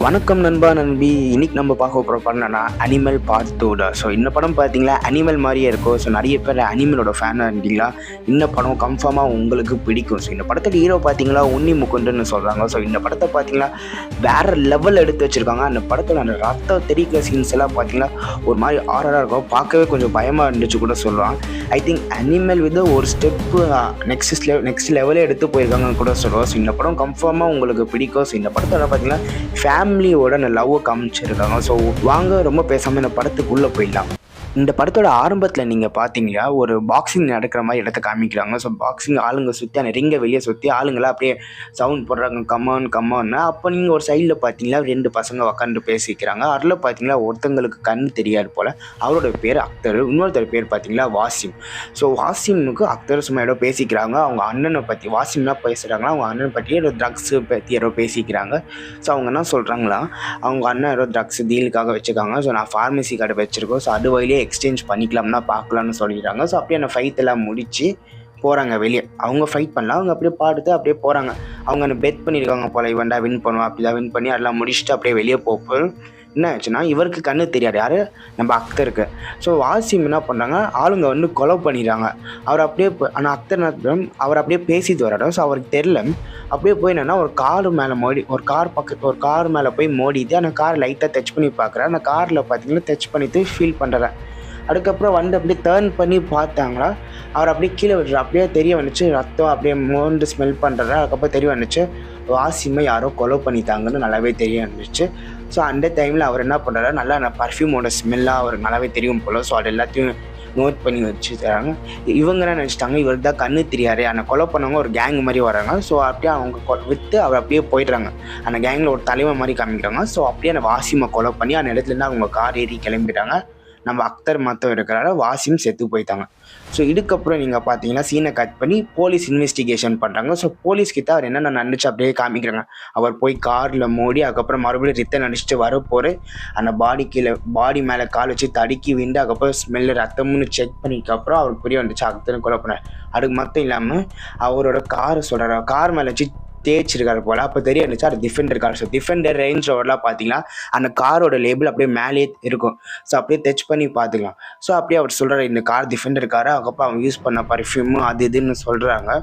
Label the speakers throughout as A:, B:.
A: வணக்கம் நண்பா நண்பி. இன்னைக்கு நம்ம பார்க்க போகிற படம் என்னன்னா அனிமல் பார்ட் 2. ஸோ இந்த படம் பார்த்தீங்களா அனிமல் மாதிரியே இருக்கும். ஸோ நிறைய பேர் அனிமலோட ஃபேனாக இருந்தீங்களா இந்த படம் கன்ஃபார்மாக உங்களுக்கு பிடிக்கும். ஸோ இந்த படத்தோட ஹீரோ பார்த்தீங்களா உன்னி முகுந்தன்னு சொல்கிறாங்க. ஸோ இந்த படத்தை பார்த்தீங்களா வேறு லெவல் எடுத்து வச்சுருக்காங்க. அந்த படத்தோட அந்த ரத்தம் தெரிக்கிற சீன்ஸ் எல்லாம் பார்த்தீங்கன்னா ஒரு மாதிரி ஆர்டராக இருக்கும். பார்க்கவே கொஞ்சம் பயமாக இருந்துச்சு கூட சொல்லலாம். ஐ திங்க் அனிமல் வித் ஒரு ஸ்டெப்பு நெக்ஸ்ட் லெவலே எடுத்து போயிருக்காங்கன்னு கூட சொல்லுவோம். ஸோ இந்த படம் கன்ஃபார்மாக உங்களுக்கு பிடிக்கும். ஸோ இந்த படத்தோட பார்த்தீங்கன்னா ஃபேமிலியோட லவ்வை காமிச்சிருக்காங்க. ஸோ வாங்க ரொம்ப பேசாமல் இந்த படத்துக்குள்ளே போயிடலாம். இந்த படத்தோட ஆரம்பத்தில் நீங்கள் பார்த்தீங்கன்னா ஒரு பாக்ஸிங் நடக்கிற மாதிரி இடத்த காமிக்கிறாங்க. ஸோ பாக்ஸிங் ஆளுங்க சுற்றி அந்த ரிங்கை வெளியே சுற்றி ஆளுங்களாம் அப்படியே சவுண்ட் போடுறாங்க கம்மான்னு. அப்போ நீங்கள் ஒரு சைடில் பார்த்தீங்கன்னா 2 பசங்க உக்காந்து பேசிக்கிறாங்க. அதில் பார்த்தீங்கன்னா ஒருத்தங்களுக்கு கண் தெரியாது போல். அவரோட பேர் அக்தர், இன்னொருத்தர் பேர் பார்த்தீங்கன்னா வாசிம். ஸோ வாசிமுக்கு அக்தர் சும்மா ஏதோ பேசிக்கிறாங்க. அவங்க அண்ணனை பற்றி வாசிம்னா பேசுகிறாங்களா அவங்க அண்ணனை பற்றி ஏதோ ட்ரக்ஸு பற்றி ஏதோ பேசிக்கிறாங்க. ஸோ அவங்க என்ன சொல்கிறாங்களா அவங்க அண்ணன் ஏதோ ட்ரக்ஸ் டீலுக்காக வச்சுருக்காங்க. ஸோ நான் ஃபார்மசி கடை வச்சுருக்கோம். ஸோ அது வழியே எக்ஸ்சேஞ்ச் பண்ணிக்கலாம்னா பார்க்கலாம்னு சொல்லிடுறாங்க. ஸோ அப்படியே அந்த ஃபைட் எல்லாம் முடித்து போகிறாங்க வெளியே. அவங்க ஃபைட் பண்ணலாம், அவங்க அப்படியே பாடுத்து அப்படியே போகிறாங்க. அவங்க அந்த பெட் பண்ணியிருக்காங்க போல் இவன்டா வின் பண்ணுவான். அப்படி தான் வின் பண்ணி அதெல்லாம் முடிச்சுட்டு அப்படியே வெளியே போப்போ என்ன ஆச்சுன்னா இவருக்கு கண்ணு தெரியாது யார் நம்ம அக்தருக்கு. ஸோ வாசிம் என்ன பண்ணுறாங்க ஆளுங்க கொலை பண்ணிடுறாங்க. அவர் அப்படியே ஆனால் அக்தர் அவர் அப்படியே பேசிட்டு வராரு. ஸோ அவருக்கு தெரில. அப்படியே போய் என்னென்னா ஒரு கார் மேலே போய் மோடிட்டு அந்த கார் லைட்டாக டச் பண்ணி பார்க்குறேன். அந்த காரில் பார்த்தீங்கன்னா டச் பண்ணிட்டு ஃபீல் பண்ணுறேன். அதுக்கப்புறம் அப்படியே டேர்ன் பண்ணி பார்த்தாங்களா அவர் அப்படியே கீழே விடுறாரு. அப்படியே தெரிய வந்துச்சு ரத்தம் அப்படியே மோண்டு ஸ்மெல் பண்ணுறாரு. அதுக்கப்புறம் தெரிய வந்துச்சு வாசிமை யாரோ கொலை பண்ணிட்டாங்கன்னு நல்லாவே தெரிய வந்துச்சு. ஸோ அந்த டைமில் அவர் என்ன பண்ணுறாரு நல்லா அந்த பர்ஃப்யூமோட ஸ்மெல்லாக அவருக்கு நல்லாவே தெரியும் போல். ஸோ அது எல்லாத்தையும் நோட் பண்ணி வச்சு தராங்க. இவங்க என்ன நினச்சிட்டாங்க இவர் தான் கண்ணு தெரியாது அந்த கொலை பண்ணவங்க ஒரு கேங் மாதிரி வராங்க. ஸோ அப்படியே அவங்க விற்று அவர் அப்படியே போயிடுறாங்க. அந்த கேங்கில் ஒரு தலைவர் மாதிரி காமிக்கிறாங்க. ஸோ அப்படியே அந்த வாசிமை கொலை பண்ணி அந்த இடத்துலேருந்து அவங்க கார் ஏறி கிளம்பிட்டாங்க. நம்ம அக்தர் மற்ற இருக்கிறார வாசிம் செத்து போயிட்டாங்க. ஸோ இதுக்கப்புறம் நீங்கள் பார்த்தீங்கன்னா சீனை கட் பண்ணி போலீஸ் இன்வெஸ்டிகேஷன் பண்ணுறாங்க. ஸோ போலீஸ்கிட்ட அவர் என்னென்ன நடந்துச்சு அப்படியே காமிக்கிறாங்க. அவர் போய் காரில் மோடி அதுக்கப்புறம் மறுபடியும் ரிட்டன் அடிச்சுட்டு வரப்போகிற அந்த பாடி மேலே கால் வச்சு தடுக்கி விண்டு அதுக்கப்புறம் ஸ்மெல்லு ரத்தம்னு செக் பண்ணிக்கப்புறம் அவருக்கு புரிய வந்துச்சு அக்தர் கொலை பண்ண. அதுக்கு மட்டும் இல்லாமல் அவரோட காரை சொல்கிறார் கார் மேலே வச்சு தேய்ச்சிருக்காரு போல். அப்போ தெரிய இருந்துச்சு அது Defender car. So Defender Range ரோவர்லாம் பார்த்தீங்கன்னா அந்த காரோட லேபிள் அப்படியே மேலேயே இருக்கும். ஸோ அப்படியே டச் பண்ணி பார்த்துக்கலாம். ஸோ அப்படியே அவர் சொல்கிறார் இந்த கார் டிஃபெண்டர் காரை. அதுக்கப்புறம் அவங்க யூஸ் பண்ண பர்ஃப்யூமு அது இதுன்னு சொல்கிறாங்க.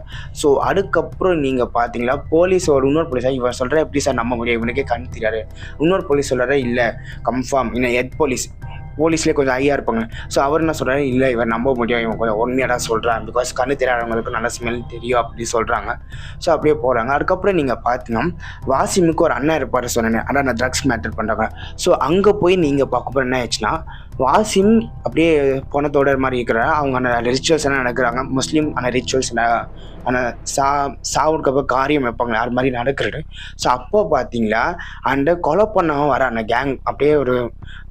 A: ஸோ அதுக்கப்புறம் நீங்கள் பார்த்தீங்களா போலீஸ் இன்னொரு போலீஸாக இவர் சொல்கிற எப்படி சார் நம்ப முடியும் இவனுக்கே கண் தெரியாது. இன்னொரு போலீஸ் சொல்கிறாரு இல்லை கன்ஃபார்ம் இன்னும் ஹெட் போலீஸ்லேயே கொஞ்சம் ஹையாக இருப்பாங்க. ஸோ அவர் என்ன சொல்கிறாரு இல்லை இவர் நம்ப முடியும் இவன் கொஞ்சம் உண்மையாக தான் சொல்கிறான் பிகாஸ் கண்ணு தெரியாதவங்களுக்கு நல்ல ஸ்மெல் தெரியும் அப்படி சொல்கிறாங்க. ஸோ அப்படியே போகிறாங்க. அதுக்கப்புறம் நீங்கள் பார்த்தீங்கன்னா வாசிமுக்கு ஒரு அண்ணன் இருப்பார் சொன்னேன் ஆனால் அந்த ட்ரக்ஸ் மேட்டர் பண்ணுறாங்க. ஸோ அங்கே போய் நீங்கள் பார்க்க என்ன ஆச்சுன்னா வாசிம் அப்படியே பணத்தோட மாதிரி இருக்கிறாங்க. அவங்க அந்த ரிச்சுவல்ஸ் எல்லாம் நடக்கிறாங்க. முஸ்லீம் அந்த ரிச்சுவல்ஸ் அந்த சாவுக்கு அப்புறம் காரியம் வைப்பாங்க அது மாதிரி நடக்கிறது. ஸோ அப்போ பார்த்தீங்களா அந்த கொலை பண்ணவன் வர அந்த கேங் அப்படியே ஒரு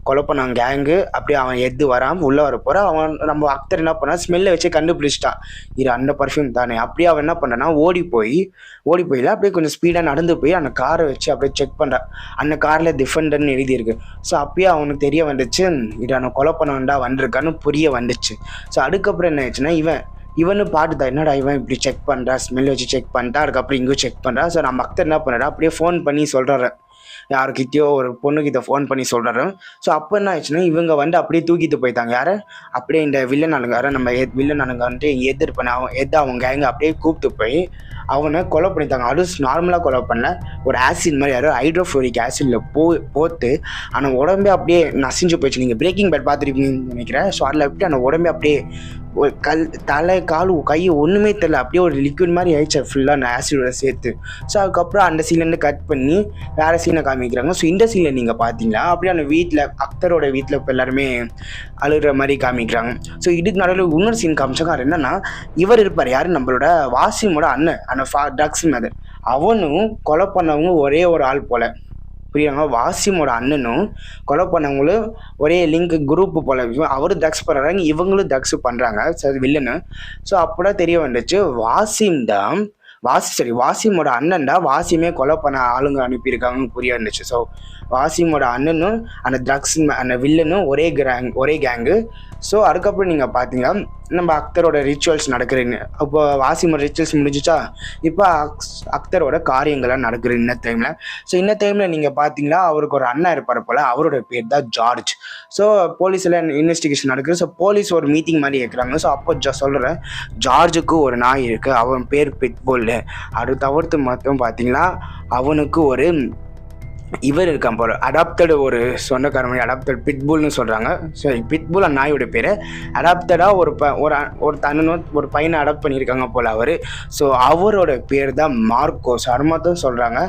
A: கொலை பண்ணாங்க கேங்கு அப்படியே அவன் எது வராமல் உள்ளே வர போகிற அவன் நம்ம அக்தர் என்ன பண்ணால் ஸ்மெல்லை வச்சு கண்டுபிடிச்சிட்டான் இது அந்த பர்ஃப்யூம் தானே. அப்படியே அவன் என்ன பண்ணான்னா ஓடி போயில அப்படியே கொஞ்சம் ஸ்பீடாக நடந்து போய் அந்த காரை வச்சு அப்படியே செக் பண்ணுறான். அந்த காரில் டிஃபெண்டர்னு எழுதியிருக்கு. ஸோ அப்பயே அவனுக்கு தெரிய வந்துச்சு இது அவனை கொலை பண்ண வேண்டா வந்திருக்கான்னு புரிய வந்துச்சு. ஸோ அதுக்கப்புறம் என்ன ஆச்சுன்னா இவனு பாட்டுதான் என்னடா இவன் இப்படி செக் பண்ணுறா ஸ்மெல் வச்சு செக் பண்ணிட்டா. அதுக்கப்புறம் இங்கேயும் செக் பண்ணுறா. ஸோ நம்ம அக்தர் என்ன பண்ணுறா அப்படியே ஃபோன் பண்ணி சொல்கிறாரு யாருக்கிட்டயோ ஒரு பொண்ணுக்கிட்ட ஃபோன் பண்ணி சொல்கிறாரு. ஸோ அப்போ என்ன ஆச்சுன்னா இவங்க அப்படியே தூக்கிட்டு போயிட்டாங்க யாரை அப்படியே இந்த வில்லன் ஆளுங்க நம்ம வில்லன் ஆளுங்க அவங்க கேங்க அப்படியே கூப்பிட்டு போய் அவனை கொலை பண்ணிட்டாங்க. அதுவும் நார்மலாக கொலை பண்ணல ஒரு ஆசிட் மாதிரி யாரோ ஹைட்ரோஃப்ளோரிக் ஆசிடில் போட்டு ஆனால் உடம்பே அப்படியே நசிஞ்சு போயிடுச்சு. நீங்கள் பிரேக்கிங் பேட் பார்த்துருப்பீங்கன்னு நினைக்கிறேன். ஸோ அதில் எப்படி அந்த உடம்பே அப்படியே ஒரு தலை கால் கை ஒன்றுமே தெரில அப்படியே ஒரு லிக்விட் மாதிரி ஆயிடுச்சு ஃபுல்லாக அந்த ஆசிடோட சேர்த்து. ஸோ அதுக்கப்புறம் அந்த சீன்லேருந்து கட் பண்ணி வேறு சீனை காமிக்கிறாங்க. ஸோ இந்த சீனில் நீங்கள் பார்த்தீங்களா அப்படியே அந்த வீட்டில் அக்தரோட வீட்டில் இப்போ எல்லாருமே அழுகிற மாதிரி காமிக்கிறாங்க. ஸோ இதுக்கு நடுவில் இன்னொரு சீன் காமிச்சாங்க. அது என்னன்னா இவர் இருப்பார் யார் நம்மளோட வாசிமோட அண்ணன் அந்த ட்ரக்ஸ் மேது அவனும் கொலை பண்ணவங்க ஒரே ஒரு ஆள் போல் புரியுறாங்க. வாசிமோட அண்ணனும் கொலை பண்ணவங்களும் ஒரே லிங்க் குரூப்பு போல் அவரும் ட்ரக்ஸ் பண்ணுறாங்க இவங்களும் ட்ரக்ஸ் பண்ணுறாங்க. So villain. ஸோ அப்போதான் தெரிய வந்துச்சு வாசிம் தான் வாசிமோட அண்ணன்டா. வாசிமே கொலை பண்ண ஆளுங்க அனுப்பியிருக்காங்கன்னு புரிய இருந்துச்சு. ஸோ வாசிமோட அண்ணனும் அந்த ட்ரக்ஸ் அந்த வில்லனும் ஒரே கேங்கு. ஸோ அதுக்கப்புறம் நீங்கள் பார்த்தீங்கன்னா நம்ம அக்தரோட ரிச்சுவல்ஸ் நடக்குறீங்க. அப்போ வாசிமோட ரிச்சுவல்ஸ் முடிஞ்சிச்சா, இப்போ அக்தரோட காரியங்கள்லாம் நடக்குது இந்த டைமில். ஸோ இந்த டைமில் நீங்கள் பார்த்தீங்கன்னா அவருக்கு ஒரு அண்ணன் இருப்பார் போல், அவரோட பேர் தான் ஜார்ஜ். ஸோ போலீஸில் இன்வெஸ்டிகேஷன் நடக்குது. ஸோ போலீஸ் ஒரு மீட்டிங் மாதிரி கேட்குறாங்க. ஸோ அப்போ சொல்கிறேன், ஜார்ஜுக்கு ஒரு நாய் இருக்குது, அவன் பேர் பிட்புல். அது தவிர்த்து மட்டும் பார்த்தீங்கன்னா அவனுக்கு ஒரு இவர் இருக்கான் போல, அடாப்டடு ஒரு சொந்தக்காரன் அடாப்டட் பிட்புல்னு சொல்கிறாங்க. ஸோ பிட்புல் அந்த நாயோட பேர். அடாப்டடாக ஒரு தன்னனும் ஒரு பையனை அடாப்ட் பண்ணியிருக்காங்க போல் அவர். ஸோ அவரோட பேர் தான் மார்க்கோ. சர்மத்தும் சொல்கிறாங்க,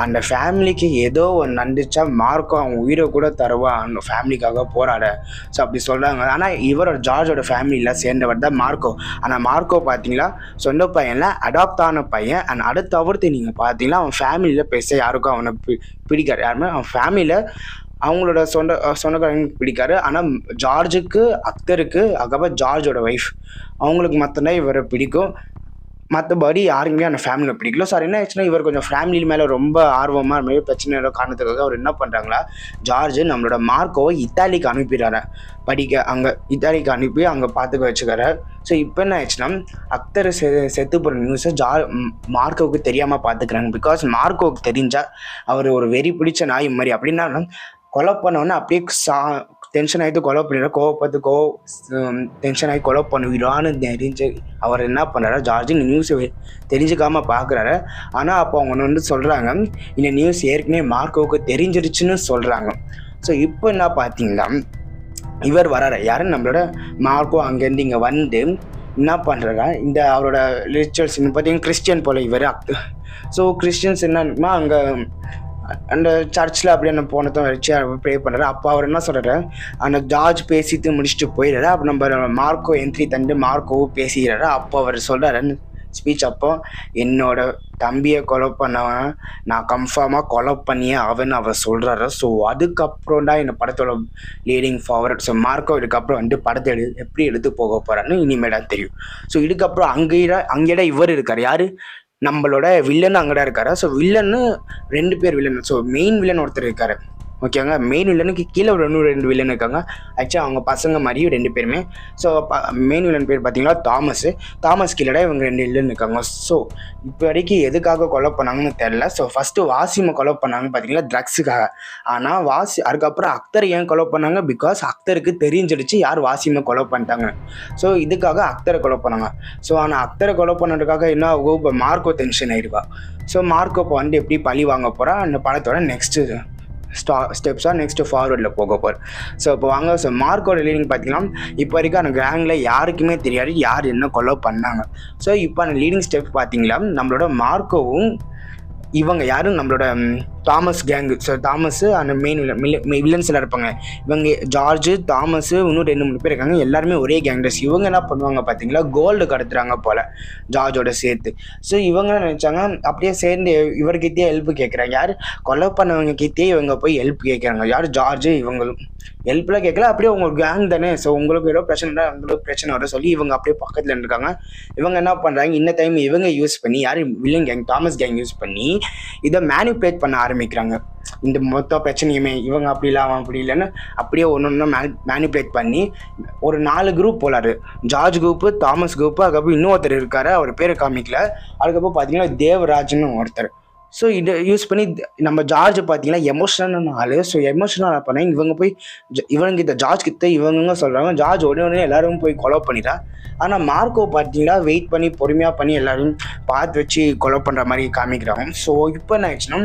A: அந்த ஃபேமிலிக்கு ஏதோ ஒன்று நண்டுச்சா மார்க்கோ அவன் உயிரை கூட தருவா அந்த ஃபேமிலிக்காக போராட. ஸோ அப்படி சொல்கிறாங்க. ஆனால் இவரோட ஜார்ஜோட ஃபேமிலியில் சேர்ந்தவர் தான் மார்க்கோ. ஆனால் மார்க்கோ பார்த்தீங்களா சொந்த பையனில் அடாப்ட் ஆன பையன். அண்ட் அடுத்த தவிர்த்து நீங்கள் பார்த்தீங்கன்னா அவன் ஃபேமிலியில் பேச யாருக்கும் அவனை பிடிக்காது. யாருமே அவன் ஃபேமிலியில் அவங்களோட சொந்தக்காரங்களுக்கு பிடிக்காது. ஆனால் ஜார்ஜுக்கு அக்தருக்கு அதுக்கப்புறம் ஜார்ஜோட ஒய்ஃப் அவங்களுக்கு மட்டும்தான் இவரை பிடிக்கும். மற்றபடி யாருக்குமே அந்த ஃபேமிலியில் பிடிக்கல. ஸோ என்ன ஆச்சுன்னா இவர் கொஞ்சம் ஃபேமிலி மேலே ரொம்ப ஆர்வமாக மாதிரி பிரச்சனை காரணத்துக்காக அவர் என்ன பண்ணுறாங்களா, ஜார்ஜ் நம்மளோட மார்க்கோவை இத்தாலிக்கு அனுப்பிடுறாரு படிக்க. அங்கே இத்தாலிக்கு அனுப்பி அங்கே பார்த்துக்க வச்சுக்கிறாரு. ஸோ இப்போ என்ன ஆச்சுன்னா அக்தர் செத்து போகிற நியூஸை மார்க்கோவுக்கு தெரியாமல் பார்த்துக்கிறாங்க. பிகாஸ் மார்க்கோவுக்கு தெரிஞ்சால் அவர் ஒரு வெறி பிடிச்ச நாய் மாதிரி. அப்படின்னா கொலை பண்ணோன்னே அப்படியே டென்ஷன் ஆகிட்டு கொலை பண்ணிடுற, கோவப்பட்டு டென்ஷன் ஆகி கொலை பண்ணுவிடான்னு தெரிஞ்சு அவர் என்ன பண்ணுறாரு, ஜார்ஜ் இந்த நியூஸை தெரிஞ்சுக்காமல் பார்க்குறாரு. ஆனால் அப்போ அவங்க சொல்கிறாங்க, இந்த நியூஸ் ஏற்கனவே மார்க்கோவுக்கு தெரிஞ்சிருச்சுன்னு சொல்கிறாங்க. ஸோ இப்போ என்ன பார்த்தீங்கன்னா இவர் வராரு, யாருன்னு நம்மளோட மார்க்கோ அங்கேருந்து இங்கே வந்து என்ன பண்ணுறாரா, இந்த அவரோட ரிச்சுவல்ஸ் பார்த்தீங்கன்னா கிறிஸ்டியன் போல் இவர். ஸோ கிறிஸ்டியன்ஸ் என்னன்னா அங்கே அந்த சர்ச்சில் அப்படியே அந்த போனதை வச்சு ப்ரே பண்ணுறாரு. அப்போ அவர் என்ன சொல்கிறாரு, அந்த ஜார்ஜ் பேசிட்டு முடிச்சுட்டு போயிடுறாரு. அப்போ நம்ம மார்க்கோ என்ட்ரி தந்து மார்க்கோவும் பேசிக்கிறாரு. அப்போ அவர் சொல்கிறாரு ஸ்பீச், அப்போ என்னோட தம்பியை கொலை பண்ணவன் நான் கன்ஃபார்மாக கொலை பண்ணியே அவர் சொல்கிறாரு. ஸோ அதுக்கப்புறம் தான் இந்த படத்தோட லீடிங் ஃபார்வர்ட். ஸோ மார்க்கோ இதுக்கப்புறம் படத்தை எப்படி எடுத்து போக போகிறான்னு இனிமேதான் தெரியும். ஸோ இதுக்கப்புறம் அங்கேயே இவர் இருக்கார், யார் நம்மளோட வில்லன் அங்கடா இருக்காரு. ஸோ வில்லன்னு 2 பேர் வில்லன். ஸோ மெயின் வில்லன் ஒருத்தர் இருக்காரு, ஓகேங்க. மெயின் வில்லனுக்கு கீழே ஒரு 2 வில்லன் இருக்காங்க. ஆக்சுவலாக அவங்க பசங்க மாதிரி 2 பேருமே. ஸோ மெயின் வில்லன் பேர் பார்த்தீங்கன்னா தாமஸ் கீழே இவங்க 2 வில்லன் இருக்காங்க. ஸோ இப்போ வரைக்கும் எதுக்காக கொலை பண்ணாங்கன்னு தெரில. ஸோ ஃபஸ்ட்டு வாசிமை கொலை பண்ணாங்கன்னு பார்த்தீங்கன்னா ட்ரக்ஸுக்காக. ஆனால் அதுக்கப்புறம் அக்தர் ஏன் கொலை பண்ணாங்க, பிகாஸ் அக்தருக்கு தெரிஞ்சிடுச்சு யார் வாசிமை கொலை பண்ணிட்டாங்க. ஸோ இதுக்காக அக்தரை கொலை பண்ணாங்க. ஸோ ஆனால் அக்தரை கொலை பண்ணதுக்காக என்ன ஆகும், இப்போ மார்க்கோ டென்ஷன் ஆகிடுவா. ஸோ மார்க்கோ இப்போ எப்படி பழி வாங்க போகிறா அந்த படத்தோட நெக்ஸ்ட்டு ஸ்டெப்ஸாக நெக்ஸ்ட்டு ஃபார்வர்டில் போக போகிறேன். ஸோ இப்போ வாங்க. ஸோ மார்க்கோட லீடிங் பார்த்தீங்கன்னா இப்போ வரைக்கும் அந்த கேங்கில் யாருக்குமே தெரியாது யார் என்ன கொலை பண்ணாங்க. ஸோ இப்போ அந்த லீடிங் ஸ்டெப் பார்த்தீங்களா நம்மளோட மார்க்கோவும் இவங்க யாரும் நம்மளோட தாமஸ் கேங்கு. ஸோ தாமஸு அந்த மெயின் வில்லன்ஸ் எல்லாம் இருப்பாங்க. இவங்க ஜார்ஜு, தாமஸு, இன்னும் 2-3 பேர் இருக்காங்க. எல்லாருமே ஒரே கேங்டர்ஸ். இவங்க என்ன பண்ணுவாங்க பார்த்தீங்களா, கோல்டு கடத்துறாங்க போல் ஜார்ஜோட சேர்த்து. ஸோ இவங்க நினச்சாங்க அப்படியே சேர்ந்து இவர்கிட்டயே ஹெல்ப் கேட்குறாங்க. யார் கொலை பண்ணவங்க கிட்டே இவங்க போய் ஹெல்ப் கேட்குறாங்க. யார் ஜார்ஜு, இவங்களும் ஹெல்ப்லாம் கேட்கல. அப்படியே உங்க கேங் தானே, ஸோ உங்களுக்கு ஏதோ பிரச்சனை உங்களுக்கு பிரச்சனை வர சொல்லி இவங்க அப்படியே பக்கத்தில் இருக்காங்க. இவங்க என்ன பண்ணுறாங்க, இந்த டைம் இவங்க யூஸ் பண்ணி யார் villain gang Thomas gang use பண்ணி இதை மேனிபுலேட் பண்ண ஆரம்பிக்கிறாங்க. இந்த மொத்த பிரச்சனையுமே இவங்க அப்படி இல்லை அவன் அப்படி இல்லைன்னு அப்படியே ஒன்று மேனிபுலேட் பண்ணி ஒரு 4 குரூப் போலாரு. ஜார்ஜ் குரூப்பு, தாமஸ் குரூப்பு, அதுக்கப்புறம் இன்னொருத்தர் இருக்காரு, அவர் பேரை காமிக்கல. அதுக்கப்புறம் பார்த்தீங்கன்னா தேவராஜ்னு ஒருத்தர். ஸோ இதை யூஸ் பண்ணி நம்ம ஜார்ஜ் பார்த்தீங்கன்னா எமோஷனல் ஆளு. ஸோ எமோஷனல் பண்ண இவங்க போய் இவங்க இந்த ஜார்ஜ் கிட்ட இவங்க சொல்கிறாங்க. ஜார்ஜ் உடனே எல்லாரும் போய் கொலை பண்ணிட்டா. ஆனால் மார்க்கோ பார்த்தீங்கன்னா வெயிட் பண்ணி பொறுமையாக பண்ணி எல்லாரும் பார்த்து வச்சு கொலை பண்ணுற மாதிரி காமிக்கிறாங்க. ஸோ இப்போ என்ன ஆச்சுன்னா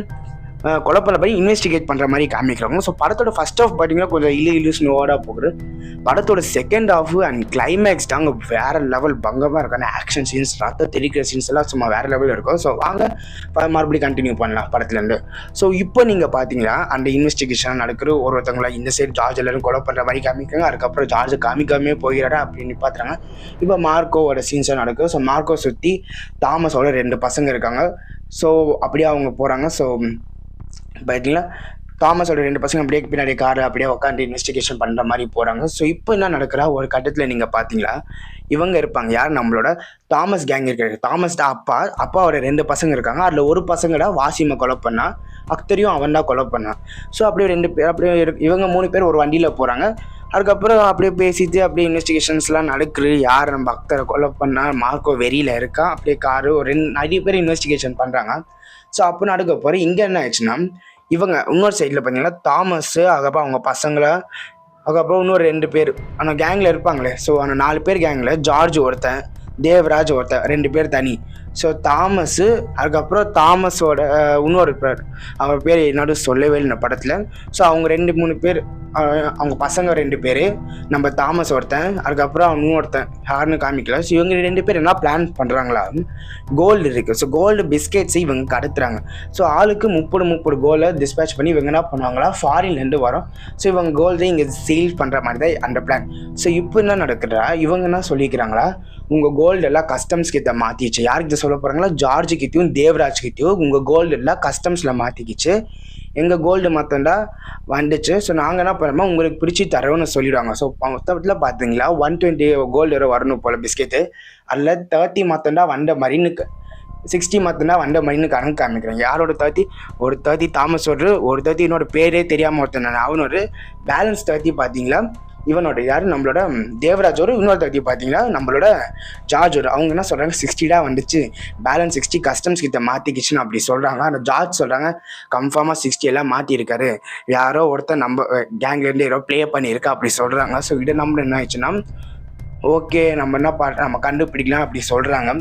A: கொலை பண்ண மாதிரி இன்வெஸ்டிகேட் பண்ணுற மாதிரி காமிக்கிறாங்க. ஸோ படத்தோட ஃபர்ஸ்ட் ஹாஃப் பார்த்தீங்கன்னா கொஞ்சம் இலு ஸ்னோவாக போகுது. படத்தோட செகண்ட் ஹாஃப் அண்ட் கிளைமேக்ஸ் தாங்க வேறு லெவல் பங்கமாக இருக்கும். ஆக்ஷன் சீன்ஸ், ரத்த தெரிக்கிற சீன்ஸ் எல்லாம் சும்மா வேறு லெவலில் இருக்கும். ஸோ வாங்க மறுபடியும் கண்டினியூ பண்ணலாம் படத்துலேருந்து. ஸோ இப்போ நீங்கள் பார்த்தீங்கன்னா அந்த இன்வெஸ்டிகேஷன் நடக்கிற ஒருத்தவங்கள இந்த சைடு ஜார்ஜ் எல்லாரும் கொலை பண்ணுற மாதிரி காமிக்காங்க. அதுக்கப்புறம் ஜார்ஜ் காமிக்காமே போகிறாரா அப்படின்னு பார்த்துறாங்க. இப்போ மார்க்கோவோட சீன்ஸாக நடக்குது. ஸோ மார்க்கோ சுற்றி தாமஸோட 2 பசங்க இருக்காங்க. ஸோ அப்படியே அவங்க போகிறாங்க. ஸோ பார்த்தீங்கன்னா தாமஸோட 2 பசங்க அப்படியே பின்னாடி காரில் அப்படியே உட்காந்து இன்வெஸ்டிகேஷன் பண்ணுற மாதிரி போகிறாங்க. ஸோ இப்போ என்ன நடக்கிறா, ஒரு கட்டத்தில் நீங்கள் பார்த்தீங்களா, இவங்க இருப்பாங்க யார், நம்மளோட தாமஸ் கேங் இருக்காரு. தாமஸ்டா அப்பாவோட 2 பசங்க இருக்காங்க. அதில் ஒரு பசங்கடா வாசிமை கொலை பண்ணா, அக்தரையும் அவன் தான் கொலை பண்ணான். ஸோ அப்படியே 2 பேர் அப்படியே இவங்க 3 பேர் ஒரு வண்டியில் போகிறாங்க. அதுக்கப்புறம் அப்படியே பேசிட்டு அப்படியே இன்வெஸ்டிகேஷன்ஸ்லாம் நடக்குது. யார் நம்ம அக்தரை கொலை பண்ணா, மார்க்கோ வெறியில் இருக்கா, அப்படியே காரு ஒரு நிறைய பேர் இன்வெஸ்டிகேஷன் பண்ணுறாங்க. ஸோ அப்போ நடக்க போகிற இங்கே என்ன ஆயிடுச்சுன்னா, இவங்க இன்னொரு சைடில் பார்த்தீங்கன்னா தாமஸு, அதுக்கப்புறம் அவங்க பசங்களை, அதுக்கப்புறம் இன்னொரு 2 பேர் ஆனால் கேங்கில் இருப்பாங்களே. ஸோ அந்த 4 பேர் கேங்கில் ஜார்ஜ் ஒருத்தன், தேவராஜ் ஒருத்தன், 2 பேர் தனி. ஸோ தாமஸு, அதுக்கப்புறம் தாமஸோட இன்னொரு பேர், அவர் பேர் என்னோட சொல்லவே இல்லை படத்தில். ஸோ அவங்க 2-3 பேர், அவங்க பசங்க 2 பேர், நம்ம தாமஸ் ஒருத்தன், அதுக்கப்புறம் இன்னொருத்தன் யாருன்னு காமிக்கல. ஸோ இவங்க 2 பேர் என்ன பிளான் பண்ணுறாங்களா, கோல்டு இருக்குது. ஸோ கோல்டு பிஸ்கெட்ஸை இவங்க கடத்துறாங்க. ஸோ ஆளுக்கு 30 கோல்டை டிஸ்பேச் பண்ணி இவங்க என்ன பண்ணுவாங்களா, ஃபாரின்லேருந்து வரோம். ஸோ இவங்க கோல்டை இங்கே சேல் பண்ணுற மாதிரி தான் அந்த பிளான். ஸோ இப்போ என்ன நடக்குறா, இவங்க என்ன சொல்லிக்கிறாங்களா, உங்கள் கோல்டு எல்லாம் கஸ்டம்ஸ் கிட்ட மாற்றிச்சு. யார்கிட்ட சொல்ல போகிறாங்களா, ஜார்ஜ் கிட்டையும் தேவராஜ் கிட்டையும் உங்கள் கோல்டு எல்லாம் கஸ்டம்ஸில் மாற்றிக்கிச்சு, எங்கள் கோல்டு மொத்தம்டா வந்துச்சு. ஸோ நாங்கள் என்ன பண்ணுறோமோ உங்களுக்கு பிரித்து தரோன்னு சொல்லிடுவாங்க. ஸோ மொத்தத்தில் பார்த்தீங்களா 120 கோல்டு வரை வரணும் போல் பிஸ்கெட்டு. அதில் 30 மொத்தம்டா வந்த மரினுக்கு, 60 மொத்தம்டா வந்த மரின்னு கணக்கு காமிக்கிறேன். யாரோட 30, ஒரு 30 தாமஸ் ஒரு 30 இன்னொரு பேரே தெரியாமல் ஒருத்தன் அவனோட பேலன்ஸ் 30 பார்த்தீங்களா இவனோட யார், நம்மளோட தேவராஜோட இன்னொரு 30 பார்த்தீங்களா நம்மளோட ஜார்ஜோட. அவங்க என்ன சொல்கிறாங்க, 60 வந்துச்சு, பேலன்ஸ் 60 கஸ்டம்ஸ் கிட்ட மாற்றிக்கிச்சுன்னு அப்படி சொல்கிறாங்க. அந்த ஜார்ஜ் சொல்கிறாங்க கன்ஃபார்மாக 60 எல்லாம் மாற்றிருக்காரு, யாரோ ஒருத்தர் நம்ம கேங்லேருந்து யாரோ ப்ளே பண்ணியிருக்கா அப்படி சொல்கிறாங்க. ஸோ இதை நம்ம என்ன ஆயிடுச்சுன்னா, ஓகே நம்ம என்ன பண்ணுறோம், நம்ம கண்டுபிடிக்கலாம் அப்படி சொல்கிறாங்க.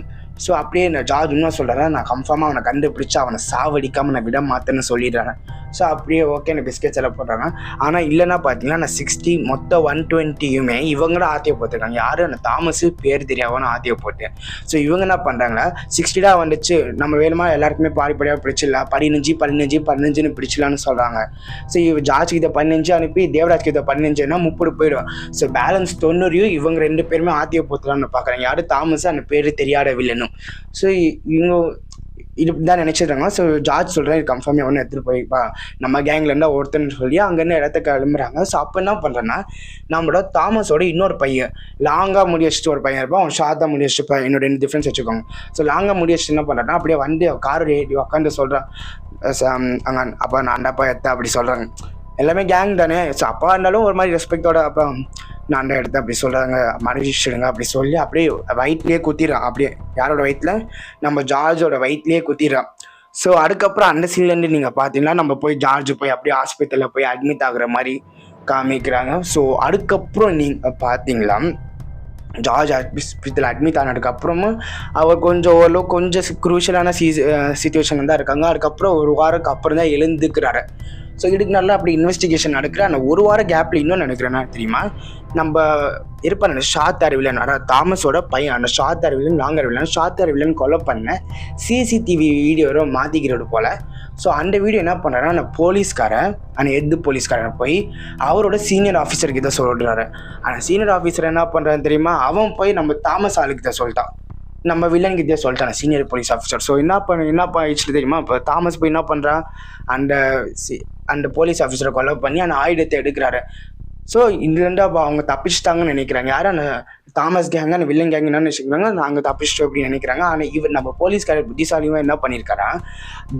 A: ஸோ அப்படியே இந்த ஜார்ஜ் இன்னும் சொல்கிறேன், நான் கன்ஃபார்மாக அவனை கண்டுபிடிச்சி அவனை சாவடிக்காமல் நான் விட மாட்டேன்னு சொல்லிடுறேன். ஸோ அப்படியே ஓகே இந்த பிஸ்கெட்ஸ் எல்லாம் போடுறாங்க. ஆனால் இல்லைன்னா பார்த்தீங்கன்னா நான் 60 மொத்தம் 120யுமே இவங்களும் ஆத்திய போட்டிருக்காங்க. யாரும் அந்த தாமஸு பேர் தெரியாமல் ஆத்திய போட்டேன். ஸோ இவங்க என்ன பண்ணுறாங்களா, 60 வந்துச்சு, நம்ம வேணுமா எல்லாருக்குமே பாடிப்படியாக பிடிச்சிடலாம், 15 பிடிச்சிடலான்னு சொல்கிறாங்க. ஸோ ஜார்ஜ் கிட்ட 15 அனுப்பி தேவராஜ் கிட்ட 15னா 30 போயிடும். ஸோ பேலன்ஸ் 90 இவங்க 2 பேருமே ஆத்திய போத்தலான்னு பார்க்குறாங்க. யாரும் தாமஸ் அந்த பேர் தெரியாத வில்லனும். ஸோ இவங்க இப்படி தான் நினச்சிடுறாங்க. ஸோ ஜார்ஜ் சொல்கிறேன் இது கன்ஃபார்மே ஒன்று எடுத்துகிட்டு போய்ப்பா, நம்ம கேங்லேருந்தா ஒருத்தன்னு சொல்லி அங்கேருந்து இடத்த கிளம்புறாங்க. ஸோ அப்போ என்ன பண்ணுறேன்னா, நம்மளோட தாமஸோட இன்னொரு பையன், லாங்காக முடி வச்சுட்டு ஒரு பையன் இருப்பான், அவன் ஷார்ட்டாக முடி வச்சுட்டு என்னோட 2 டிஃப்ரென்ஸ் வச்சுக்கோங்க. ஸோ லாங்காக முடி வச்சுட்டு என்ன பண்ணுறான்னா, அப்படியே வண்டி கார் ஏறி உட்காந்து சொல்கிறான், அங்கே அப்பா நான் அண்டப்பா எத்த அப்படி சொல்கிறாங்க. எல்லாமே கேங் தானே. ஸோ அப்பா இருந்தாலும் ஒரு மாதிரி ரெஸ்பெக்டோட அப்பா நான் அந்த இடத்த அப்படி சொல்கிறாங்க, மன்னிச்சிடுங்க அப்படி சொல்லி அப்படியே வயிற்றுலேயே குத்திடுறான். அப்படியே யாரோட வயிற்றில், நம்ம ஜார்ஜோட வயிற்றுலேயே குத்திடுறான். ஸோ அதுக்கப்புறம் அந்த சீன்லேருந்து நீங்கள் பார்த்தீங்கன்னா நம்ம போய் ஜார்ஜ் போய் அப்படியே ஹாஸ்பிட்டலில் போய் அட்மிட் ஆகுற மாதிரி காமிக்கிறாங்க. ஸோ அதுக்கப்புறம் நீங்கள் பார்த்தீங்களா, ஜார்ஜ் ஹாஸ்பிட்டல் அட்மிட் ஆனதுக்கப்புறமும் அவர் கொஞ்சம் ஓரளவு கொஞ்சம் குரூஷியலான சிச்சுவேஷன் தான் இருக்காங்க. அதுக்கப்புறம் ஒரு வாரத்துக்கு அப்புறம் தான் எழுந்துக்கிறாரு. ஸோ இதுக்கு நல்லா அப்படி இன்வெஸ்டிகேஷன் நடக்கிற அந்த ஒரு வார கேப்பில் இன்னும் நினைக்கிறேன்னா தெரியுமா, நம்ம இருப்பான் அந்த ஷாத்தார் வில்லன், அதாவது தாமஸோட பையன், அந்த ஷாத்தார் வில்லன் ஷாத்தார் வில்லன் கொலை பண்ண சிசிடிவி வீடியோவை மாற்றிக்கிறது போல். ஸோ அந்த வீடியோ என்ன பண்ணுறாருன்னா, அந்த போலீஸ்காரன் அந்த போலீஸ்காரன் போய் அவரோட சீனியர் ஆஃபீஸருக்கு இதை சொல்கிறாரு. அந்த சீனியர் ஆஃபீஸர் என்ன பண்ணுறான்னு தெரியுமா, அவன் போய் நம்ம தாமஸ் ஆளுக்கிட்ட சொல்லிட்டான், நம்ம வில்லன்கிட்டே சொல்லிட்டான் சீனியர் போலீஸ் ஆஃபீஸர். ஸோ என்ன ஆயிடுச்சு தெரியுமா, இப்போ தாமஸ் போய் என்ன பண்ணுறான், அந்த போலீஸ் ஆஃபீஸரை கொலை பண்ணி அந்த ஆயுதத்தை எடுக்கிறாரு. ஸோ இதுலேருந்து அப்போ அவங்க தப்பிச்சிட்டாங்கன்னு நினைக்கிறாங்க. யாரும் அந்த தாமஸ் கேங்க அந்த வில்லன் கேங் என்ன நினைச்சுக்கிறாங்க, நாங்கள் தப்பிச்சிட்டோம் அப்படின்னு நினைக்கிறாங்க. ஆனால் இவர் நம்ம போலீஸ்காரர் புத்திசாலியும் என்ன பண்ணியிருக்காரா,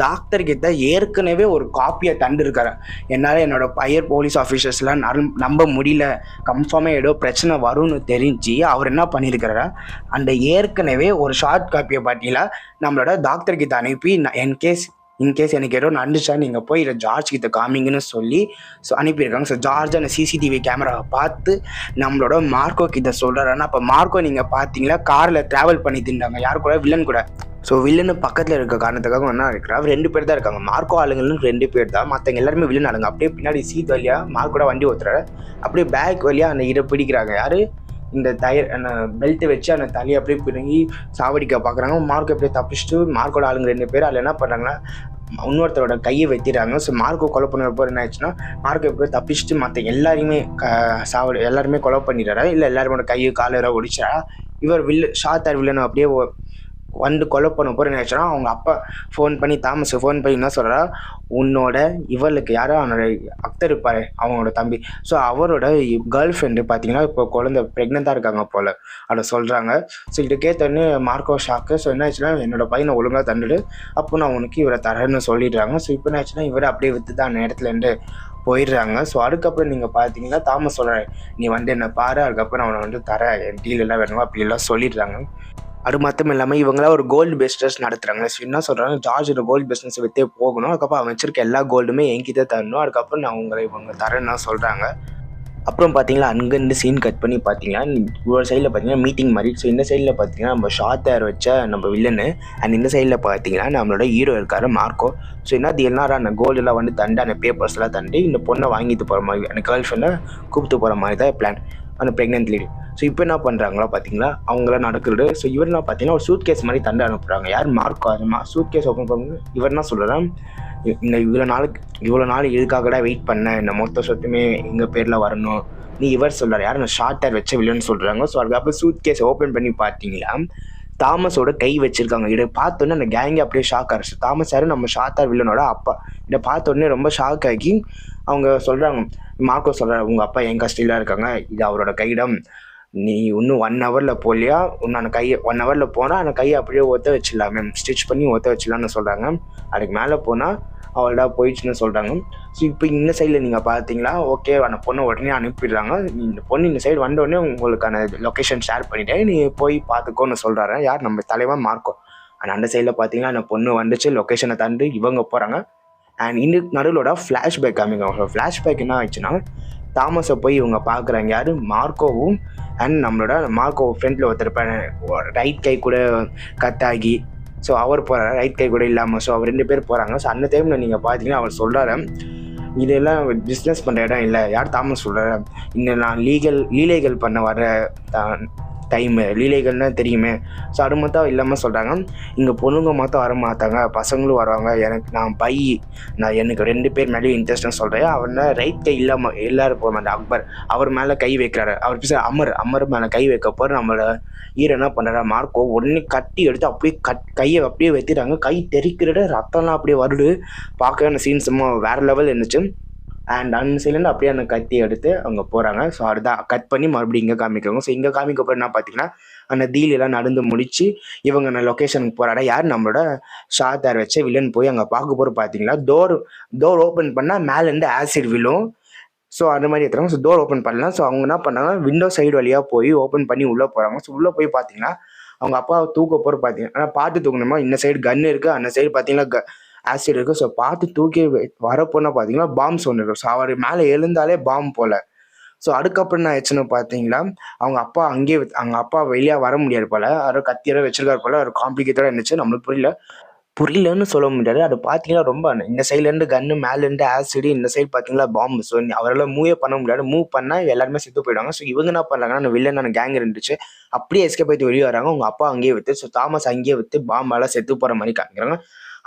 A: டாக்டர்கிட்ட ஏற்கனவே ஒரு காப்பியை தந்துருக்காரு. என்னால் என்னோட பையர் போலீஸ் ஆஃபீஸர்ஸ்லாம் நம்ப முடியல, கன்ஃபார்மாக ஏதோ பிரச்சனை வரும்னு தெரிஞ்சு அவர் என்ன பண்ணியிருக்காரா, அந்த ஏற்கனவே ஒரு ஷார்ட் காப்பியை பார்த்தீங்களா நம்மளோட டாக்டர்கிட்ட அனுப்பி இன்கேஸ் எனக்கு ஏதோ நடந்துச்சா நீங்கள் போய் இதை ஜார்ஜ் கிட்ட காமிங்கன்னு சொல்லி அனுப்பியிருக்காங்க. ஸோ ஜார்ஜ் அந்த சிசிடிவி கேமராவை பார்த்து நம்மளோட மார்க்கோ கிட்ட சொல்கிறாருன்னா, அப்போ மார்க்கோ நீங்கள் பார்த்தீங்களா காரில் ட்ராவல் பண்ணி தின்றாங்க யார் கூட, வில்லன் கூட. ஸோ வில்லனு பக்கத்தில் இருக்க காரணத்துக்காக என்ன இருக்கிறா, 2 பேர் தான் இருக்காங்க, மார்க்கோ ஆளுங்களும் 2 பேர் தான், மற்றவங்க எல்லாருமே வில்லன் ஆளுங்க. அப்படியே பின்னாடி சீட் வழியாக மார்க்கோட வண்டி ஓத்துறாரு, அப்படியே பேக் வழியாக அந்த இதை பிடிக்கிறாங்க. யார், இந்த அந்த பெல்ட்டை வச்சு அந்த தலையை அப்படியே பிடுங்கி சாவடிக்க பார்க்குறாங்க. மார்க்கோ அப்படியே தப்பிச்சுட்டு மார்க்கோட ஆளுங்க 2 பேர் அதில் என்ன பண்ணுறாங்கன்னா இன்னொருத்தரோட கையை வெட்டிடுறாங்க. ஸோ மார்க்கோ கொலை பண்ணுறப்போ என்ன ஆயிடுச்சுன்னா, மார்க்கோ எப்போ தப்பிச்சுட்டு மற்ற எல்லாருமே எல்லாருமே கொலை பண்ணிடுறாரு, இல்லை எல்லாருமோட கையை காலரை ஒடிச்சா இவர் ஷாத்தார் வில்லனை அப்படியே வந்து கொலை பண்ண போகிற நினச்சோன்னா அவங்க அப்பா ஃபோன் பண்ணி தாமஸ் ஃபோன் பண்ணி என்ன சொல்கிறா, உன்னோட இவளுக்கு யாரோ அவனோட அக்தர் இருப்பார் அவங்களோட தம்பி, ஸோ அவரோட கேர்ள் ஃப்ரெண்டு பார்த்தீங்கன்னா இப்போ குழந்தை ப்ரெக்னெண்ட்டாக இருக்காங்க போல் அதை சொல்கிறாங்க. ஸோ இதை கேட்டோடனே மார்க்கோ ஷாக்கு. ஸோ என்ன ஆச்சுன்னா என்னோட பையனை ஒழுங்காக தந்துடு, அப்போ நான் உனக்கு இவரை தரேன்னு சொல்லிடுறாங்க. ஸோ இப்போ என்ன ஆச்சுன்னா இவரை அப்படியே விற்று தான் அந்த இடத்துலேருந்து போயிடுறாங்க. ஸோ அதுக்கப்புறம் நீங்கள் பார்த்தீங்கன்னா தாமஸ் சொல்கிறேன், நீ வந்து என்னை பாரு, அதுக்கப்புறம் அவனை வந்து தரேன், என் டீலெல்லாம் வேணுமா அப்படிலாம் சொல்லிடுறாங்க. அது மட்டும் இல்லாமல் இவங்களாம் ஒரு கோல்டு பிஸ்னஸ் நடத்துகிறாங்க. ஸோ என்ன சொல்கிறாங்க, ஜார்ஜோட கோல்டு பிஸ்னஸ் விற்றே போகணும், அதுக்கப்புறம் அவன் வச்சிருக்க எல்லா கோல்டுமே என்கிட்ட தரணும், அதுக்கப்புறம் நான் இவங்க தரேன்னு சொல்கிறாங்க. அப்புறம் பார்த்தீங்களா அங்கேருந்து சீன் கட் பண்ணி பார்த்தீங்கன்னா ஒரு சைடில் பார்த்தீங்கன்னா மீட்டிங் மாதிரி. ஸோ இந்த சைடில் பார்த்தீங்கன்னா நம்ம ஷார்ட் வச்ச நம்ம வில்லனு, அண்ட் இந்த சைடில் பார்த்தீங்கன்னா நம்மளோட ஹீரோ இருக்கார் மார்க்கோ. ஸோ என்னது எல்லாரும் அந்த கோல்டெல்லாம் வந்து தண்டு அந்த பேப்பர்ஸ்லாம் தண்டு இந்த பொண்ணை வாங்கிட்டு போகிற மாதிரி, அந்த கேர்ள் ஃப்ரெண்டை கூப்பிட்டு போகிற மாதிரி தான் பிளான், அந்த ப்ரெக்னென்ட் லேடி. ஸோ இப்போ என்ன பண்ணுறாங்களா பார்த்தீங்களா அவங்களாம் நடக்குது. ஸோ இவர்லாம் பார்த்தீங்கன்னா ஒரு சூட் கேஸ் மாதிரி தண்டு அனுப்புகிறாங்க. யார் மார்க்கோ, அது சூட் கேஸ் ஓப்பன் பண்ணுங்க. இவர் என்ன சொல்கிறேன், இந்த இவ்வளோ நாள் இதுக்காகடா வெயிட் பண்ணேன், இந்த மொத்த சொத்துமே எங்கள் பேரில் வரணும் நீ இவர் சொல்கிறார், யார் அந்த ஷார்ட் வச்ச வில்லன்னு சொல்கிறாங்க. ஸோ அதுக்கப்புறம் சூட் கேஸ் ஓப்பன் பண்ணி பார்த்தீங்களா தாமஸோட கை வச்சுருக்காங்க. இதை பார்த்தோன்னே அந்த கேங்கே அப்படியே ஷாக் ஆகிடுச்சு. தாமஸ் யார், நம்ம ஷார்ட் வில்லனோட அப்பா. இதை பார்த்தோன்னே ரொம்ப ஷாக் ஆகி அவங்க சொல்கிறாங்க, மார்க்கோ சொல்கிறார், உங்கள் அப்பா என் கஸ்டடியில் இருக்காங்க, இது அவரோட கையிடம், நீ இன்னும் 1 ஹவரில் போகலையா, இன்னும் அந்த கையை 1 ஹவரில் போனால் அந்த கையை அப்படியே ஒத்த வச்சிடலாமே, ஸ்டிச் பண்ணி ஒத்த வச்சிடலான்னு சொல்கிறாங்க. அதுக்கு மேலே போனால் அவள்டா போயிடுச்சுன்னு சொல்கிறாங்க. ஸோ இப்போ இந்த சைடில் நீங்கள் பார்த்தீங்களா, ஓகே அந்த பொண்ணை உடனே அனுப்பிடுறாங்க. இந்த பொண்ணு இந்த சைடு வந்தோடனே உங்களுக்கான லொக்கேஷன் ஷேர் பண்ணிவிட்டேன், நீ போய் பார்த்துக்கோன்னு சொல்கிறாரு. யார், நம்ம தலைவன் மார்க்கோ. ஆனால் அந்த சைடில் பார்த்தீங்கன்னா அந்த பொண்ணு வந்துச்சு, லொக்கேஷனை தாண்டி இவங்க போகிறாங்க. அண்ட் இந்த நடுவிலோட ஃப்ளாஷ்பேக் காமிங்க. ஃப்ளாஷ்பேக் என்ன ஆயிடுச்சுன்னா தாமஸை போய் இவங்க பார்க்குறாங்க. யார், மார்க்கோவும் அண்ட் நம்மளோட மார்க்கோ ஃப்ரெண்டில் ஒருத்தர் ரைட் கை கூட கத்தாகி, ஸோ அவர் போகிறாரு, ரைட் கை கூட இல்லாமல். ஸோ அவர் 2 பேர் போகிறாங்க. ஸோ அந்த டைமில் நீங்கள் பார்த்தீங்கன்னா அவர் சொல்கிறாரு, இதெல்லாம் பிஸ்னஸ் பண்ணுற இடம் இல்லை. யார், தாமஸ் சொல்கிறாரு, இங்கே நான் லீலைகள் பண்ண வர டைமு, லீலைகள்னால் தெரியுமே. ஸோ அது மட்டும் இல்லாமல் சொல்கிறாங்க, இங்கே பொண்ணுங்க மட்டும் வர மாட்டாங்க, பசங்களும் வருவாங்க, நான் எனக்கு 2 பேர் மேலேயும் இன்ட்ரெஸ்ட்னு சொல்கிறேன். அவனை ரைட் கை இல்லாமல் எல்லோரும் போக மாட்டேன், அக்பர் அவர் மேலே கை வைக்கிறாரு. அவர் பேச அமர் மேலே கை வைக்க போகிற நம்மளோட ஹீரோ என்ன பண்ணுறாரு, மார்க்கோ உடனே கட்டி எடுத்து அப்படியே கையை அப்படியே வைத்திட்டாங்க. கை தெரிக்கிற ரத்தம்லாம் அப்படியே வருது. பார்க்க அந்த சீன் சும்மா வேறு லெவல் இருந்துச்சு. அண்ட் அந்த சைட்லேருந்து அப்படியே அந்த கத்தி எடுத்து அவங்க போகிறாங்க. ஸோ அதுதான் கட் பண்ணி மறுபடியும் இங்கே காமிக்கிறாங்க. ஸோ இங்கே காமிக்கப்போ என்ன பார்த்தீங்கன்னா அந்த டீலெல்லாம் நடந்து முடிச்சு இவங்க அந்த லொக்கேஷனுக்கு போகிறாடா. யார், நம்மளோட ஷார்ட் வச்ச வில்லன் போய் அங்கே பார்க்க போகிற பார்த்தீங்கன்னா டோர் ஓப்பன் பண்ணால் மேலேருந்து ஆசிட் விழும். ஸோ அந்த மாதிரி எடுத்துறாங்க. ஸோ டோர் ஓப்பன் பண்ணலாம். ஸோ அவங்க என்ன பண்ணாங்க, விண்டோ சைடு வழியாக போய் ஓப்பன் பண்ணி உள்ளே போகிறாங்க. ஸோ உள்ளே போய் பார்த்தீங்கன்னா அவங்க அப்பாவை தூக்க போகிற பார்த்தீங்கன்னா, ஆனால் பார்த்து தூக்கணுமா, இந்த சைடு கன் இருக்குது, அந்த சைடு பார்த்தீங்கன்னா ஆசிட் இருக்குது. ஸோ பார்த்து தூக்கி வரப்போனா பார்த்தீங்கன்னா பாம்ஸ் ஒன்று இருக்கும். ஸோ அவர் மேலே எழுந்தாலே பாம் போல். ஸோ அதுக்கப்புறம் என்ன ஆச்சுன்னு பார்த்தீங்கன்னா அவங்க அப்பா வெளியே வர முடியாது போல், அவர் கத்தியரை வச்சிருக்காரு போல், ஒரு காம்ப்ளிகேட்டடாக இருந்துச்சு. நம்மளுக்கு புரியலன்னு சொல்ல முடியாது. அது பார்த்தீங்கன்னா ரொம்ப இந்த சைட்லேருந்து கன்று, மேலேருந்து ஆசிடு, இந்த சைடு பார்த்தீங்கன்னா பாம்பு. ஸோ அவரால் மூவே பண்ண முடியாது. மூவ் பண்ணால் எல்லாருமே செத்து போயிடுவாங்க. ஸோ இவங்க என்ன பண்ணுறாங்கன்னா அந்த வில்லனான கேங் இருந்துச்சு, அப்படியே எஸ்கேப் ஆகிட்டு வெளியே வராங்க. அவங்க அப்பா அங்கேயே விற்று, ஸோ தாமஸ் அங்கேயே விற்று பாம்பால் செத்து போகிற மாதிரி காமிக்கிறாங்க.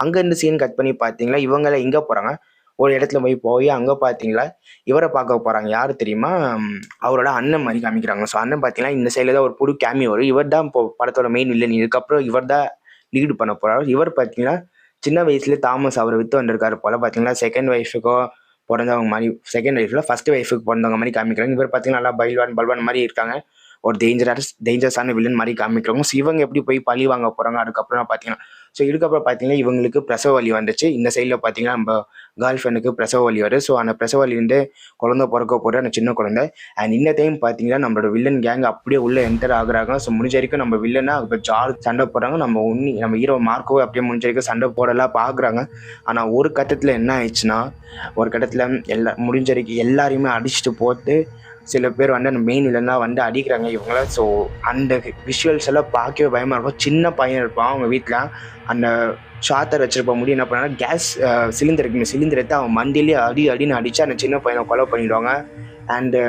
A: அங்கேருந்து சீன் கட் பண்ணி பார்த்தீங்களா இவங்களாம் எங்கே போகிறாங்க, ஒரு இடத்துல போய் அங்கே பார்த்தீங்களா இவரை பார்க்க போகிறாங்க. யார் தெரியுமா, அவரோட அண்ணன் மாதிரி காமிக்கிறாங்க. ஸோ அண்ணன் பார்த்தீங்கன்னா இந்த சைடில் தான் ஒரு புது கேமியோ வரும். இவர் தான் இப்போ படத்தோட மெயின் வில்லன். இதுக்கப்புறம் இவர் தான் லீடு பண்ண போகிறார். இவர் பார்த்தீங்கன்னா சின்ன வயசுலேயே தாமஸ் அவரை விற்று வந்திருக்காரு போல். பார்த்தீங்கன்னா செகண்ட் ஒய்ஃபுக்கோ பிறந்தவங்க மாதிரி, செகண்ட் ஒய்ஃபில் ஃபஸ்ட்டு ஒய்ஃபுக்கு பிறந்தவங்க மாதிரி காமிக்கிறாங்க. இவர் பார்த்தீங்கன்னா நல்லா பல்வான் மாதிரி இருக்காங்க, ஒரு டேஞ்சரஸான வில்லன் மாதிரி காமிக்கிறவங்க. ஸோ இவங்க எப்படி போய் பழி வாங்க போகிறாங்க அதுக்கப்புறம் பார்த்தீங்கன்னா. ஸோ இதுக்கப்புறம் பார்த்தீங்கன்னா இவங்களுக்கு பிரசவ வலி வந்துச்சு. இந்த சைடில் பார்த்தீங்கன்னா நம்ம கேர்ள் ஃப்ரெண்டுக்கு பிரசவ வலி வருது. ஸோ அந்த பிரசவ வலிருந்து குழந்தை பிறக்க போகிற அந்த சின்ன குழந்தை. அண்ட் இந்த டைம் பார்த்தீங்கன்னா நம்மளோட வில்லன் கேங் அப்படியே உள்ளே என்டர் ஆகுறாங்க. ஸோ முடிஞ்ச வரைக்கும் நம்ம வில்லனா இப்போ ஜார்ஜ் சண்டை போடுறாங்க, நம்ம ஹீரோ மார்க்கோ அப்படியே முடிஞ்ச வரைக்கும் சண்டை போடலாம் பார்க்குறாங்க. ஆனால் ஒரு கட்டத்தில் என்ன ஆயிடுச்சுன்னா, ஒரு கட்டத்தில் முடிஞ்ச வரைக்கும் எல்லாரையுமே அடிச்சுட்டு போட்டு சில பேர் வந்து அந்த மெயின் வில்லன்லாம் வந்து அடிக்கிறாங்க இவங்கள. ஸோ அந்த விஷுவல்ஸ் எல்லாம் பார்க்கவே பயமாக இருக்கும். சின்ன பையன் இருப்பான் அவங்க வீட்டில், அந்த ஷார்ட்டர் வச்சிருப்ப முடியும் என்ன பண்ணாங்கன்னா கேஸ் சிலிண்டர் எடுத்து அவன் மண்டியிலே அடின்னு அடித்து அந்த சின்ன பையனை கொலை பண்ணிவிடுவாங்க. அண்டு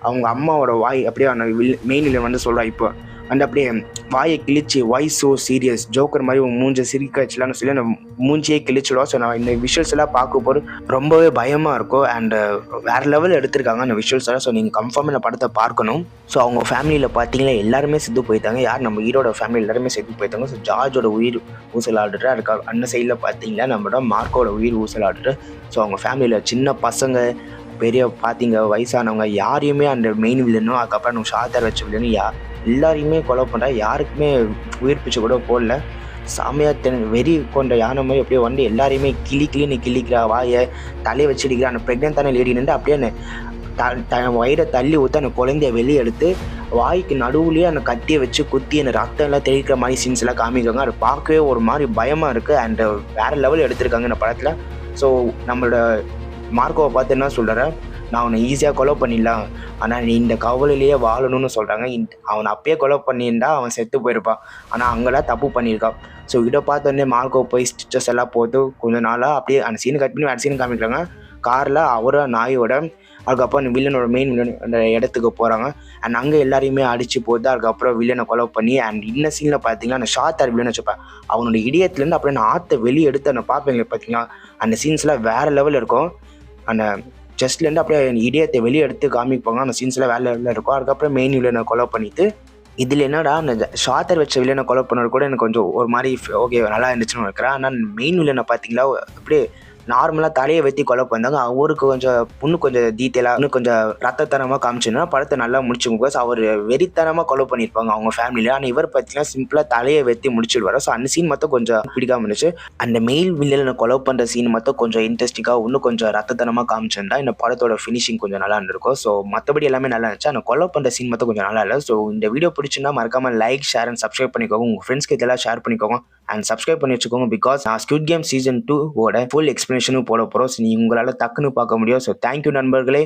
A: அவங்க அம்மாவோட வாய் அப்படியே அந்த மெயின் வில்லன் வந்து சொல்கிறா, இப்போ அந்த அப்படியே வாயை கிழிச்சு வை ஸோ சீரியஸ் ஜோக்கர் மாதிரி மூஞ்ச சிரிக்க வச்சலான்னு சொல்லி அந்த மூஞ்சியே கிழிச்சிடுவா. ஸோ நான் இந்த விஷுவல்ஸ் எல்லாம் பார்க்கும்போது ரொம்பவே பயமாக இருக்கும். அண்டு வேறு லெவல் எடுத்திருக்காங்க அந்த விஷுவல்ஸ் எல்லாம். ஸோ நீங்கள் கன்ஃபார்ம் இந்த படத்தை பார்க்கணும். ஸோ அவங்க ஃபேமிலியில் பார்த்தீங்கன்னா எல்லாருமே செத்து போயிட்டாங்க. யார் நம்ம ஹீரோட ஃபேமிலி எல்லாருமே செத்து போயிட்டாங்க. ஸோ ஜார்ஜோட உயிர் ஊசலாடுற அதுக்கு அந்த சைடில் பார்த்தீங்கன்னா நம்மளோட மார்க்கோட உயிர் ஊசலாடுற. ஸோ அவங்க ஃபேமிலியில் சின்ன பசங்க பெரிய பார்த்தீங்க வயசானவங்க யாரையுமே அந்த மெயின் வில்லனும் அதுக்கப்புறம் நம்ம ஷாத்தார் வச்ச வில்லனும் எல்லாரையுமே கொலை பண்ணுறா. யாருக்குமே உயிர் பிச்சை கூட போடல. செமையாக வெறி கொண்ட யானை மாதிரி அப்படியே வந்து எல்லாரையுமே கிளின்னு கிளிக்கிறா. வாயை தலையை வச்சுடிக்கிறா. அந்த ப்ரெக்னென்ட்டான லேடி நின்று அப்படியே வயிறை தள்ளி ஊற்றி அந்த குழந்தைய வெளியே எடுத்து வாய்க்கு நடுவுலேயே அந்த கத்தியை வச்சு குத்தி அந்த ரத்தம் எல்லாம் தெளிக்கிற மாதிரி சீன்ஸ் எல்லாம் காமிக்காங்க. அதை பார்க்கவே ஒரு மாதிரி பயமாக இருக்குது. அண்டு வேறு லெவல் எடுத்திருக்காங்க இந்த படத்தில். ஸோ நம்மளோட மார்க்கோவை பார்த்து என்ன சொல்கிறேன், நான் அவனை ஈஸியாக கொலை பண்ணிடலாம், ஆனால் நீ இந்த கவலையிலேயே வாழணும்னு சொல்கிறாங்க. அவனை அப்பயே கொலை பண்ணியிருந்தா அவன் செத்து போயிருப்பான். ஆனால் அங்கெல்லாம் தப்பு பண்ணியிருக்கான். ஸோ இதை பார்த்தோன்னே மார்க்கோ போய் ஸ்டிச்சஸ் எல்லாம் போட்டு கொஞ்சம் நாளாக அப்படியே அந்த சீனை கட் பண்ணி வேறு சீன் காமிக்கிறாங்க. காரில் அவரை நாயோட அதுக்கப்புறம் வில்லனோட மெயின் வில்லன் அந்த இடத்துக்கு போகிறாங்க. அண்ட் அங்கே எல்லாரையுமே அடித்து போட்டு அதுக்கப்புறம் வில்லனை கொலை பண்ணி அண்ட் இந்த சீனில் பார்த்தீங்கன்னா அந்த ஷாத்தார் வில்லன் வச்சுப்பேன். அவனோட இடியத்துலேருந்து அப்படியே நான் ஆற்ற வெளியே எடுத்து அந்த பார்ப்பீங்க பார்த்தீங்கன்னா அந்த சீன்ஸ்லாம் வேறு லெவலில் இருக்கும். அந்த செஸ்ட்லேருந்து அப்படியே இடியத்தை வெளியே எடுத்து காமிப்பாங்க. அந்த சீன்ஸ்லாம் வேறு லெவலில் இருக்கும். அதுக்கப்புறம் மெயின் வில்லனை கொலை பண்ணிவிட்டு இதில் என்னடா அந்த ஷாத்தர் வச்ச வில்லனை கொலை பண்ணது கூட எனக்கு கொஞ்சம் ஒரு மாதிரி ஓகே நல்லா இருந்துச்சுன்னு நினைக்கிறேன். ஆனால் மெயின் வில்லனை பார்த்தீங்களா அப்படியே நார்மலாக தலையை வெட்டி கொலை பண்ணாங்க. அவருக்கு இன்னும் கொஞ்சம் டீட்டெயிலாக இன்னும் கொஞ்சம் ரத்தத்தனமாக காமிச்சுன்னா படத்தை நல்லா முடிச்சுங்க. பிகாஸ் அவர் வெறித்தனமாக கொலை பண்ணியிருப்பாங்க அவங்க ஃபேமிலியில். ஆனால் இவர் பார்த்தீங்கன்னா சிம்பிளாக தலையை வெட்டி முடிச்சுடுவார். ஸோ அந்த சீன் மட்டும் கொஞ்சம் பிடிக்காம இருந்துச்சு. அந்த மெயில் வில்லனை கொலை பண்ணுற சீன் மட்டும் கொஞ்சம் இன்ட்ரெஸ்டிங்காக இன்னும் கொஞ்சம் ரத்தத்தனமாக காமிச்சிருந்தா இந்த படத்தோட ஃபினிஷிங் கொஞ்சம் நல்லா இருந்திருக்கும். ஸோ மற்றபடி எல்லாமே நல்லா இருந்துச்சு. அந்த கொலை பண்ணுற சீன் மட்டும் கொஞ்சம் நல்லா இல்லை. ஸோ இந்த வீடியோ பிடிச்சுன்னா மறக்காமல் லைக் ஷேர் அண்ட் சப்ஸ்கிரைப் பண்ணிக்கோங்க. உங்கள் ஃப்ரெண்ட்ஸ்க்கு இதெல்லாம் ஷேர் பண்ணிக்கோங்க அண்ட் சப்ஸ்கிரைப் பண்ணி வச்சுக்கோங்க. பிகாஸ் நான் ஸ்குவிட் கேம் சீசன் 2 ஃபுல் எக்ஸ்பிளனேஷனும் போட போகிறோம். ஸோ உங்களால் டக்குன்னு பார்க்க முடியும். ஸோ தேங்க்யூ நண்பர்களே.